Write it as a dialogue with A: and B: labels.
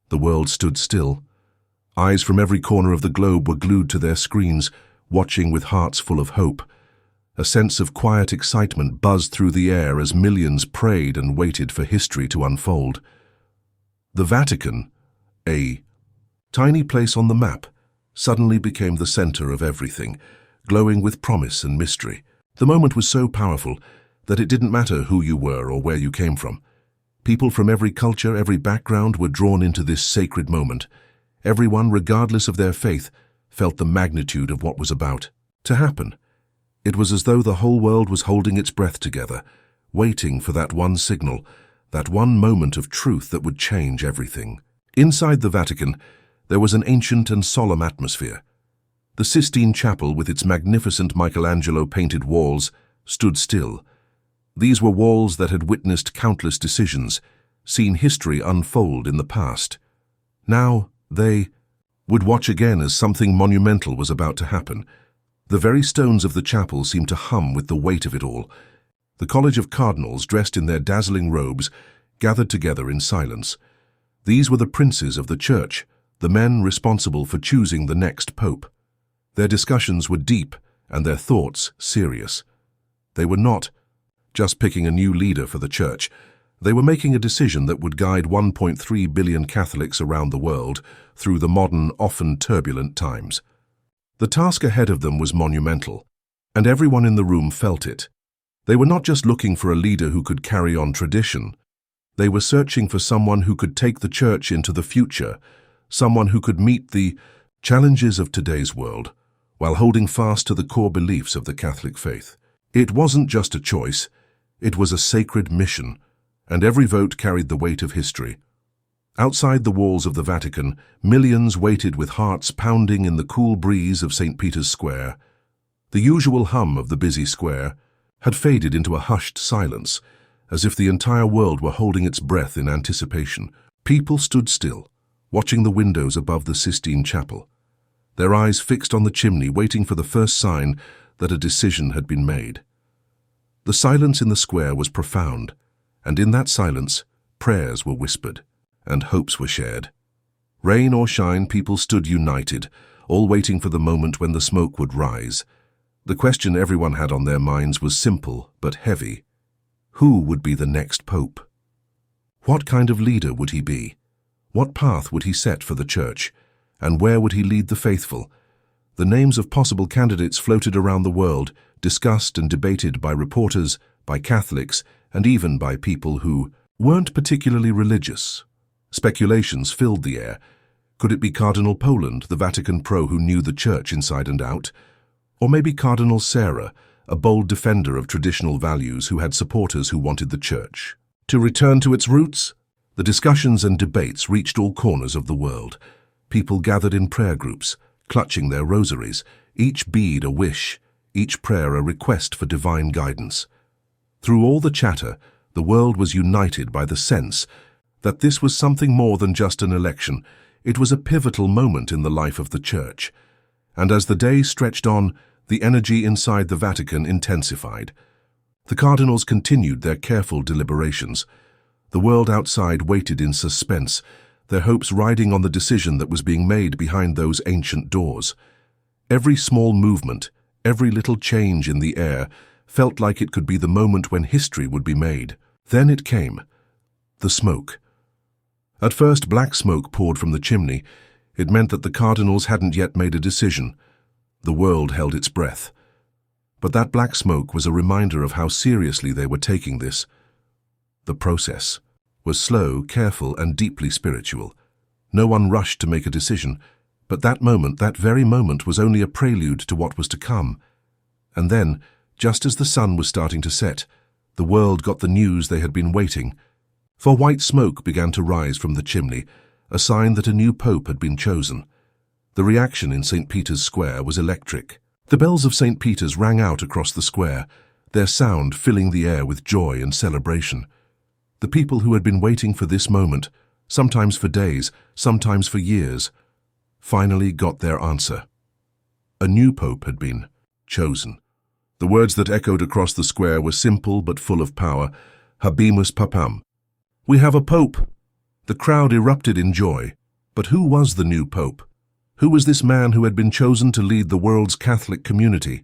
A: The world stood still. Eyes from every corner of the globe were glued to their screens, watching with hearts full of hope. A sense of quiet excitement buzzed through the air as millions prayed and waited for history to unfold. The Vatican, a tiny place on the map, suddenly became the center of everything, glowing with promise and mystery. The moment was so powerful that it didn't matter who you were or where you came from. People from every culture, every background were drawn into this sacred moment. Everyone, regardless of their faith, felt the magnitude of what was about to happen. It was as though the whole world was holding its breath together, waiting for that one signal, that one moment of truth that would change everything. Inside the Vatican, there was an ancient and solemn atmosphere. The Sistine Chapel, with its magnificent Michelangelo-painted walls, stood still. These were walls that had witnessed countless decisions, seen history unfold in the past. Now, they would watch again as something monumental was about to happen. The very stones of the chapel seemed to hum with the weight of it all. The College of Cardinals, dressed in their dazzling robes, gathered together in silence. These were the princes of the Church, the men responsible for choosing the next pope. Their discussions were deep and their thoughts serious. They were not just picking a new leader for the Church. They were making a decision that would guide 1.3 billion Catholics around the world through the modern, often turbulent times. The task ahead of them was monumental, and everyone in the room felt it. They were not just looking for a leader who could carry on tradition. They were searching for someone who could take the Church into the future, someone who could meet the challenges of today's world, while holding fast to the core beliefs of the Catholic faith. It wasn't just a choice, it was a sacred mission, and every vote carried the weight of history. Outside the walls of the Vatican, millions waited with hearts pounding in the cool breeze of St. Peter's Square. The usual hum of the busy square had faded into a hushed silence, as if the entire world were holding its breath in anticipation. People stood still, watching the windows above the Sistine Chapel, their eyes fixed on the chimney, waiting for the first sign that a decision had been made. The silence in the square was profound, and in that silence, prayers were whispered, and hopes were shared. Rain or shine, people stood united, all waiting for the moment when the smoke would rise. The question everyone had on their minds was simple but heavy. Who would be the next pope? What kind of leader would he be? What path would he set for the Church? And where would he lead the faithful? The names of possible candidates floated around the world, discussed and debated by reporters, by Catholics, and even by people who weren't particularly religious. Speculations filled the air. Could it be Cardinal Poland, the Vatican pro who knew the Church inside and out? Or maybe Cardinal Sarah, a bold defender of traditional values who had supporters who wanted the Church to return to its roots? The discussions and debates reached all corners of the world. People gathered in prayer groups, clutching their rosaries, each bead a wish, each prayer a request for divine guidance. Through all the chatter, the world was united by the sense that this was something more than just an election. It was a pivotal moment in the life of the Church. And as the day stretched on, the energy inside the Vatican intensified. The cardinals continued their careful deliberations. The world outside waited in suspense, their hopes riding on the decision that was being made behind those ancient doors. Every small movement, every little change in the air, felt like it could be the moment when history would be made. Then it came. The smoke. At first, black smoke poured from the chimney. It meant that the cardinals hadn't yet made a decision. The world held its breath. But that black smoke was a reminder of how seriously they were taking this. The process was slow, careful, and deeply spiritual. No one rushed to make a decision, but that moment, that very moment, was only a prelude to what was to come. And then, just as the sun was starting to set, the world got the news they had been waiting. For white smoke began to rise from the chimney, a sign that a new pope had been chosen. The reaction in St. Peter's Square was electric. The bells of St. Peter's rang out across the square, their sound filling the air with joy and celebration. The people who had been waiting for this moment, sometimes for days, sometimes for years, finally got their answer. A new pope had been chosen. The words that echoed across the square were simple but full of power. Habemus Papam. We have a pope. The crowd erupted in joy. But who was the new pope? Who was this man who had been chosen to lead the world's Catholic community?